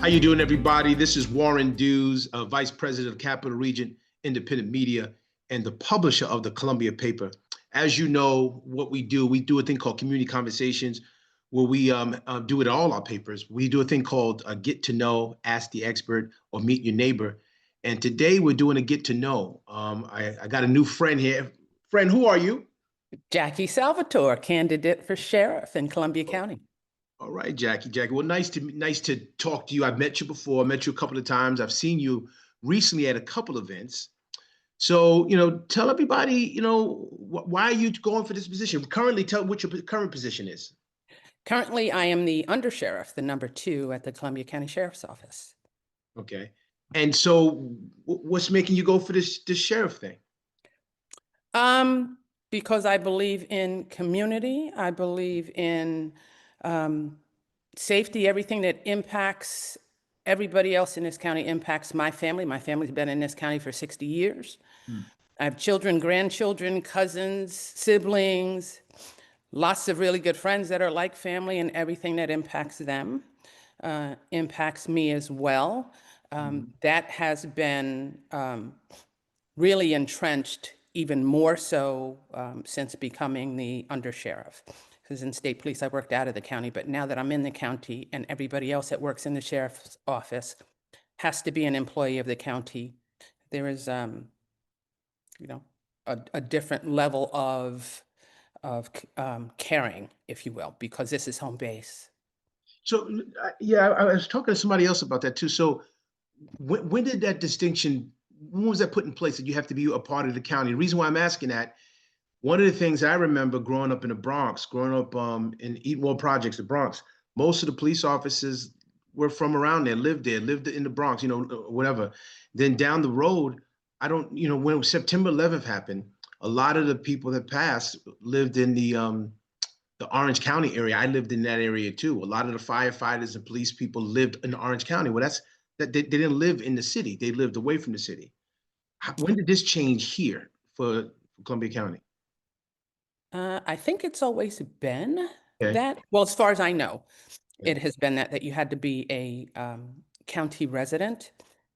How you doing, everybody? This is Warren Dews, Vice President of Capital Region Independent Media and the publisher of the Columbia paper. As you know, what we do a thing called Community Conversations, where we do it in all our papers. We do a thing called Get to Know, Ask the Expert, or Meet Your Neighbor. And today we're doing a Get to Know. I got a new friend here. Friend, who are you? Jackie Salvatore, candidate for sheriff in Columbia County. All right, Jackie. Well, nice to talk to you. I've met you before. I met you a couple of times. I've seen you recently at a couple events. So, tell everybody, why are you going for this position? Currently, tell what your current position is. Currently, I am the undersheriff, the number 2 at the Columbia County Sheriff's Office. Okay. And so what's making you go for this sheriff thing? Because I believe in community. I believe in safety. Everything that impacts everybody else in this county impacts my family. My family's been in this county for 60 years. I have children, grandchildren, cousins, siblings, lots of really good friends that are like family, and everything that impacts them impacts me as well. That has been really entrenched even more so since becoming the undersheriff. Because in state police, I worked out of the county, but now that I'm in the county and everybody else that works in the sheriff's office has to be an employee of the county, there is, a different level of caring, if you will, because this is home base. So, yeah, I was talking to somebody else about that too. So when did that distinction, when was that put in place that you have to be a part of the county? The reason why I'm asking that, one of the things I remember growing up in the Bronx, in Eatwell Projects, the Bronx, most of the police officers were from around there, lived in the Bronx, whatever. Then down the road, when September 11th happened, a lot of the people that passed lived in the Orange County area. I lived in that area too. A lot of the firefighters and police people lived in Orange County. Well, they didn't live in the city. They lived away from the city. When did this change here for Columbia County? I think it's always been Okay. that. Well, as far as I know, it has been that you had to be a county resident.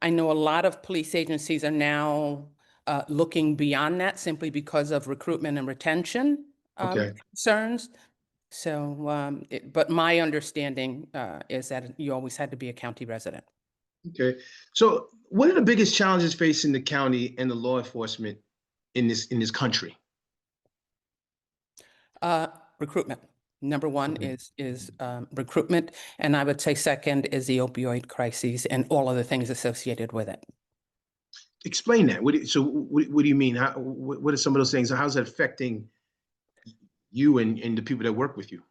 I know a lot of police agencies are now looking beyond that simply because of recruitment and retention concerns. So, but my understanding is that you always had to be a county resident. Okay. So what are the biggest challenges facing the county and the law enforcement in this country? Recruitment. Number one is recruitment, and I would say second is the opioid crises and all of the things associated with it. Explain that. What do you mean? What are some of those things? How's that affecting you and the people that work with you?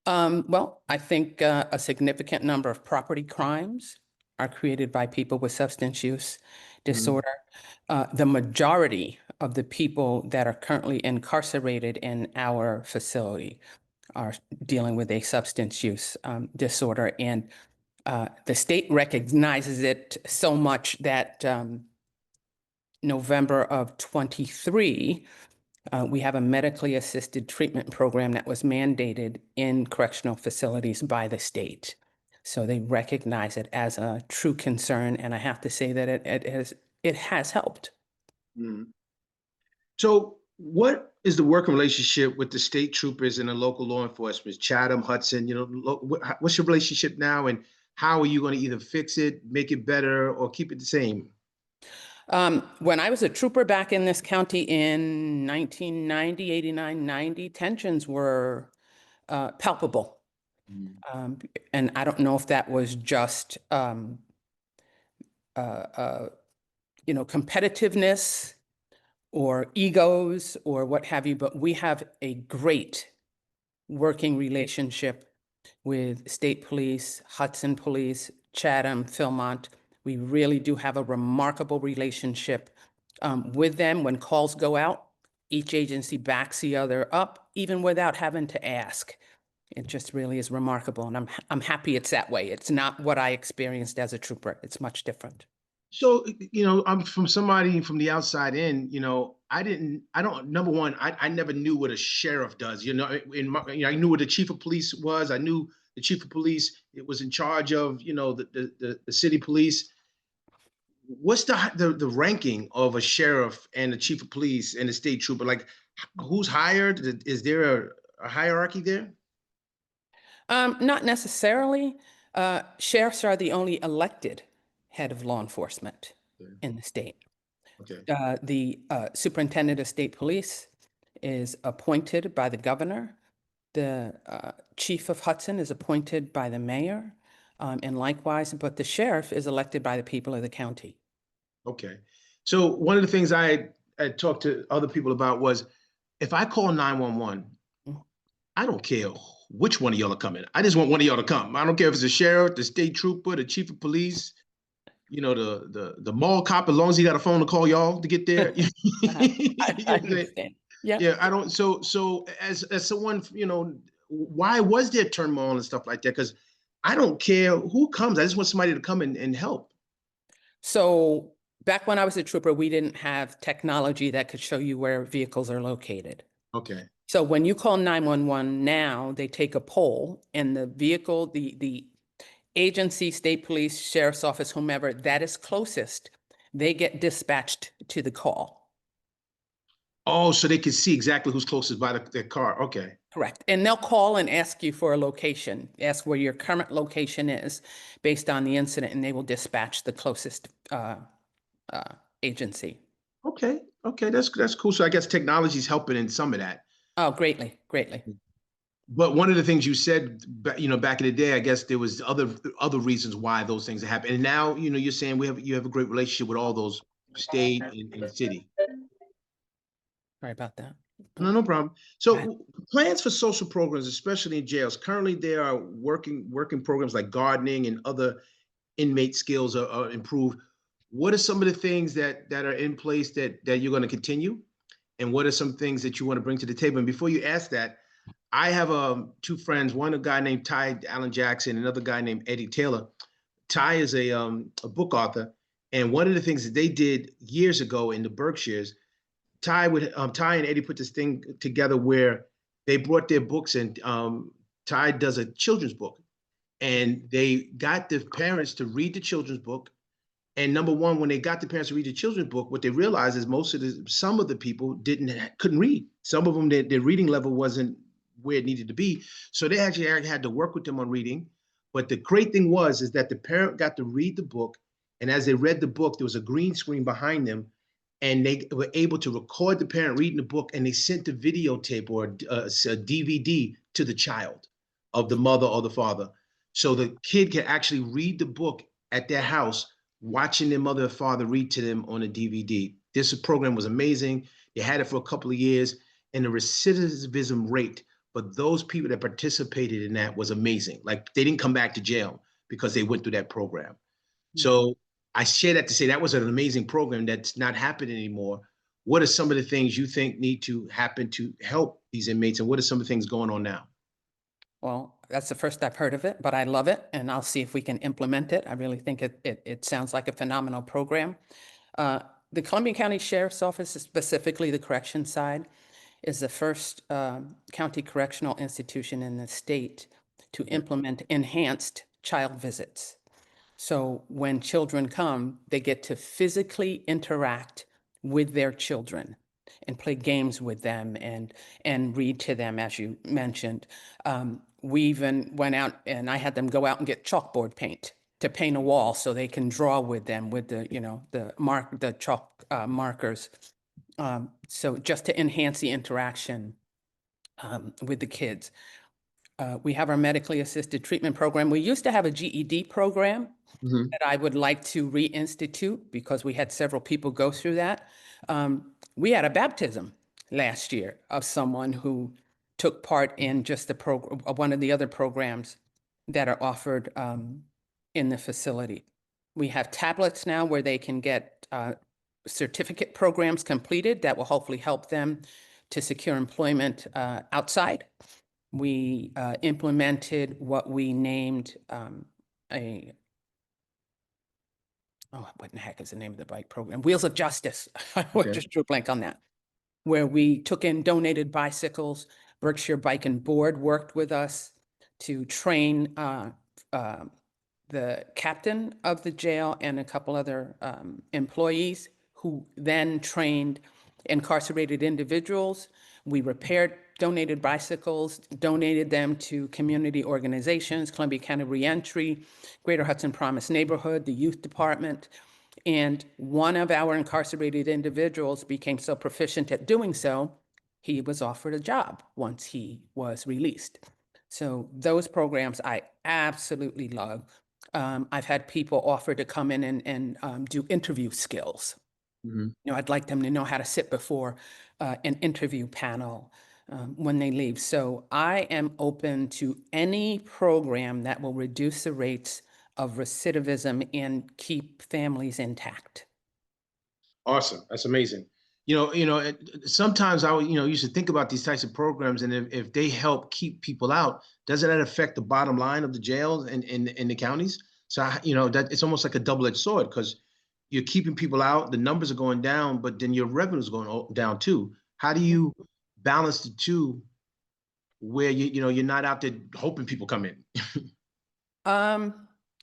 Well, I think a significant number of property crimes are created by people with substance use disorder. The majority of the people that are currently incarcerated in our facility are dealing with a substance use disorder. And the state recognizes it so much that November of 23, we have a medically assisted treatment program that was mandated in correctional facilities by the state. So they recognize it as a true concern, and I have to say that it has helped. So what is the working relationship with the state troopers and the local law enforcement, Chatham, Hudson? What's your relationship now, and how are you going to either fix it, make it better, or keep it the same? When I was a trooper back in this county in 1990, 89, 90, tensions were palpable. And I don't know if that was just, competitiveness or egos or what have you, but we have a great working relationship with state police, Hudson Police, Chatham, Philmont. We really do have a remarkable relationship with them. When calls go out, each agency backs the other up, even without having to ask. It just really is remarkable, and I'm happy it's that way. It's not what I experienced as a trooper. It's much different. So, I'm from somebody from the outside in, number one, I never knew what a sheriff does, I knew what the chief of police was. I knew the chief of police. It was in charge of, you know, the city police. What's the ranking of a sheriff and the chief of police and the state trooper? Like, who's hired? Is there a hierarchy there? Not necessarily. Sheriffs are the only elected head of law enforcement Okay. in the state. Okay. The superintendent of state police is appointed by the governor. The chief of Hudson is appointed by the mayor, and likewise, but the sheriff is elected by the people of the county. Okay. So one of the things I talked to other people about was, if I call 911, Mhm. I don't care which one of y'all are coming. I just want one of y'all to come. I don't care if it's a sheriff, the state trooper, the chief of police, you know, the mall cop, as long as he got a phone to call y'all to get there. You know I what I'm saying? understand. Yeah. Yeah, I don't. So as someone, you know, why was there turmoil and stuff like that? Because I don't care who comes. I just want somebody to come and help. So back when I was a trooper, we didn't have technology that could show you where vehicles are located. Okay. So when you call 911 now, they take a poll and the vehicle, the agency, state police, sheriff's office, whomever that is closest, they get dispatched to the call. Oh, so they can see exactly who's closest by their car. Okay. Correct. And they'll call and ask you for a location, ask where your current location is based on the incident, and they will dispatch the closest agency. Okay. Okay. That's cool. So I guess technology is helping in some of that. Oh, greatly, greatly. But one of the things you said, you know, back in the day, I guess there was other reasons why those things happen. And now, you know, you're saying you have a great relationship with all those state and city. Sorry about that. No, no problem. Go ahead. So plans for social programs, especially in jails. Currently, there are working programs like gardening and other inmate skills are improved. What are some of the things that are in place that you're going to continue? And what are some things that you want to bring to the table? And before you ask that, I have two friends, one a guy named Ty Allen Jackson, another guy named Eddie Taylor. Ty is a book author, and one of the things that they did years ago in the Berkshires, Ty and Eddie put this thing together where they brought their books, and Ty does a children's book, and they got the parents to read the children's book. And number one, when they got the parents to read the children's book, what they realized is some of the people couldn't read. Some of them, their reading level wasn't where it needed to be. So they actually had to work with them on reading. But the great thing is that the parent got to read the book, and as they read the book, there was a green screen behind them, and they were able to record the parent reading the book, and they sent the videotape or a DVD to the child of the mother or the father, so the kid can actually read the book at their house, watching their mother or father read to them on a DVD. This program was amazing. They had it for a couple of years, and the recidivism rate for those people that participated in that was amazing. Like, they didn't come back to jail because they went through that program. So I share that to say that was an amazing program that's not happening anymore. What are some of the things you think need to happen to help these inmates, and what are some of the things going on now? Well, that's the first I've heard of it, but I love it, and I'll see if we can implement it. I really think it sounds like a phenomenal program. The Columbia County Sheriff's Office, specifically the correction side, is the first county correctional institution in the state to implement enhanced child visits. So when children come, they get to physically interact with their children and play games with them and read to them, as you mentioned. We even went out and I had them go out and get chalkboard paint to paint a wall so they can draw with them with the chalk markers. So just to enhance the interaction with the kids. We have our medically assisted treatment program. We used to have a GED program that I would like to reinstitute because we had several people go through that. We had a baptism last year of someone who took part in just one of the other programs that are offered in the facility. We have tablets now where they can get certificate programs completed that will hopefully help them to secure employment outside. We implemented what we named what in the heck is the name of the bike program? Wheels of Justice. I just drew a blank on that. Where we took in donated bicycles. Berkshire Bike and Board worked with us to train the captain of the jail and a couple other employees who then trained incarcerated individuals. We repaired donated bicycles, donated them to community organizations, Columbia County Reentry, Greater Hudson Promise Neighborhood, the youth department. And one of our incarcerated individuals became so proficient at doing so, he was offered a job once he was released. So those programs I absolutely love. I've had people offer to come in and do interview skills. Mhm. I'd like them to know how to sit before an interview panel when they leave. So I am open to any program that will reduce the rates of recidivism and keep families intact. Awesome. That's amazing. Sometimes used to think about these types of programs, and if they help keep people out, doesn't that affect the bottom line of the jails and in the counties? So, that it's almost like a double-edged sword because you're keeping people out, the numbers are going down, but then your revenue's going down too. How do you balance the two where you're not out there hoping people come in?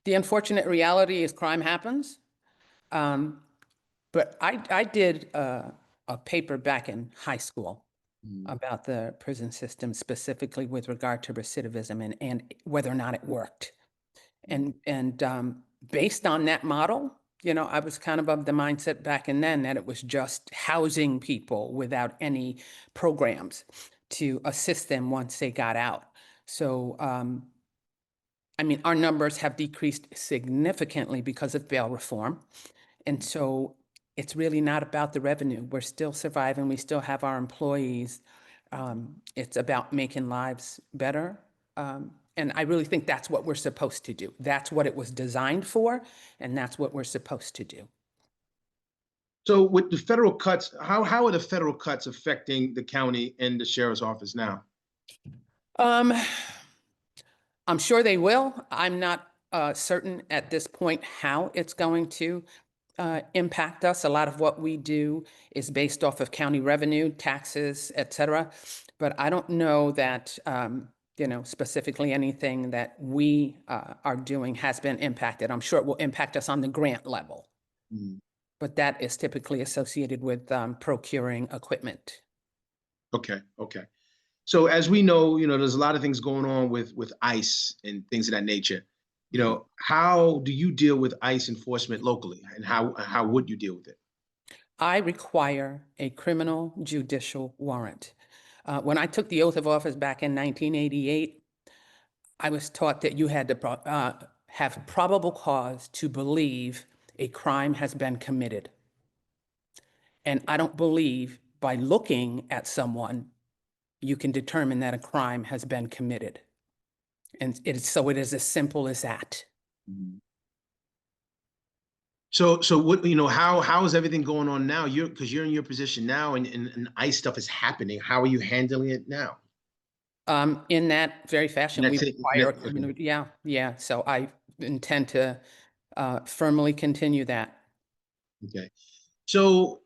The unfortunate reality is crime happens. But I did a paper back in high school about the prison system, specifically with regard to recidivism and whether or not it worked. And based on that model, I was kind of the mindset back and then that it was just housing people without any programs to assist them once they got out. So, I mean, our numbers have decreased significantly because of bail reform. And so it's really not about the revenue. We're still surviving. We still have our employees. It's about making lives better. And I really think that's what we're supposed to do. That's what it was designed for, and that's what we're supposed to do. So with the federal cuts, how are the federal cuts affecting the county and the sheriff's office now? Um, I'm sure they will. I'm not certain at this point how it's going to impact us. A lot of what we do is based off of county revenue, taxes, et cetera. But I don't know that, specifically anything that we are doing has been impacted. I'm sure it will impact us on the grant level. Mm. But that is typically associated with procuring equipment. Okay. So as we know, there's a lot of things going on with ICE and things of that nature. How do you deal with ICE enforcement locally, and how would you deal with it? I require a criminal judicial warrant. When I took the oath of office back in 1988, I was taught that you had to have probable cause to believe a crime has been committed. And I don't believe by looking at someone, you can determine that a crime has been committed. And it is as simple as that. Mhm. So what, how is everything going on now? Because you're in your position now, and ICE stuff is happening. How are you handling it now? In that very fashion, we That's it. require, yeah. So I intend to firmly continue that. Okay. So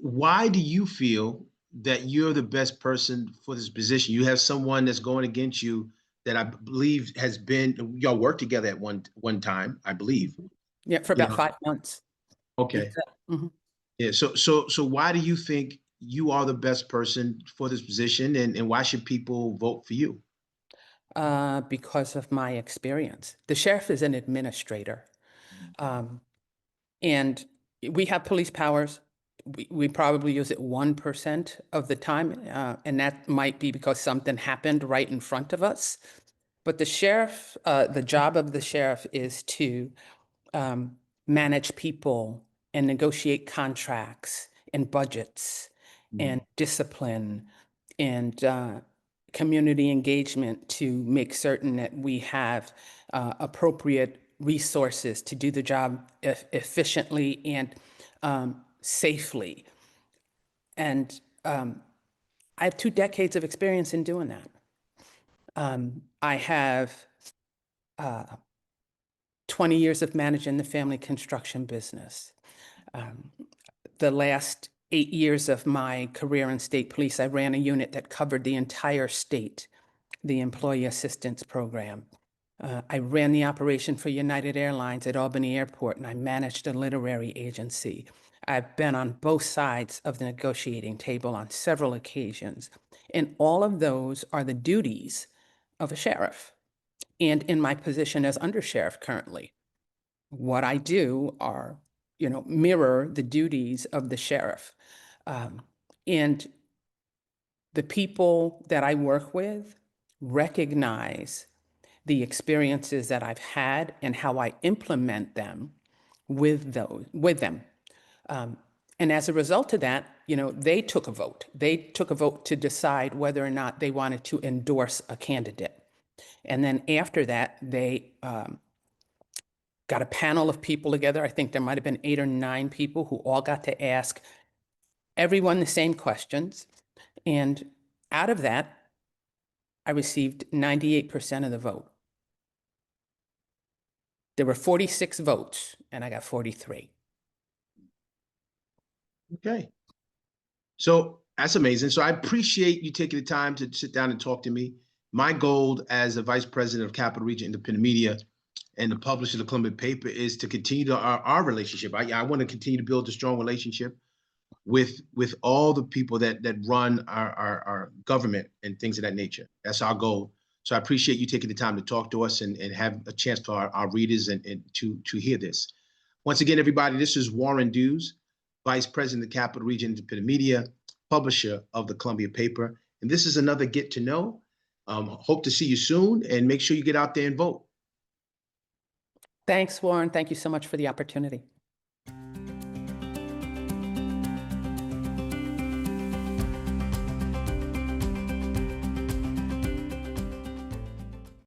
why do you feel that you're the best person for this position? You have someone that's going against you that I believe has been, y'all worked together at one time, I believe. Yeah, for You about know, 5 months. okay. Mhm. Yeah. So why do you think you are the best person for this position, and why should people vote for you? Because of my experience. The sheriff is an administrator. Um, and we have police powers. We probably use it 1% of the time. And that might be because something happened right in front of us. But the sheriff, the job of the sheriff is to manage people and negotiate contracts and budgets and discipline and community engagement to make certain that we have appropriate resources to do the job efficiently and safely. And I have 2 decades of experience in doing that. I have 20 years of managing the family construction business. The last 8 years of my career in state police, I ran a unit that covered the entire state the Employee Assistance Program. I ran the operation for United Airlines at Albany Airport, and I managed a literary agency. I've been on both sides of the negotiating table on several occasions, and all of those are the duties of a sheriff. And in my position as undersheriff currently, what I do are, mirror the duties of the sheriff. And the people that I work with recognize the experiences that I've had and how I implement them with them. And as a result of that, they took a vote. They took a vote to decide whether or not they wanted to endorse a candidate. And then after that, they got a panel of people together. I think there might have been 8 or 9 people who all got to ask everyone the same questions. And out of that, I received 98% of the vote. There were 46 votes, and I got 43. Okay. So that's amazing. So I appreciate you taking the time to sit down and talk to me. My goal as a vice president of Capital Region Independent Media and the publisher of the Columbia paper is to continue our relationship. I want to continue to build a strong relationship with all the people that run our government and things of that nature. That's our goal. So I appreciate you taking the time to talk to us and have a chance for our readers and to hear this. Once again, everybody, this is Warren Dews, Vice President of Capital Region Independent Media, publisher of the Columbia paper. And this is another Get to Know. Hope to see you soon, and make sure you get out there and vote. Thanks, Warren. Thank you so much for the opportunity.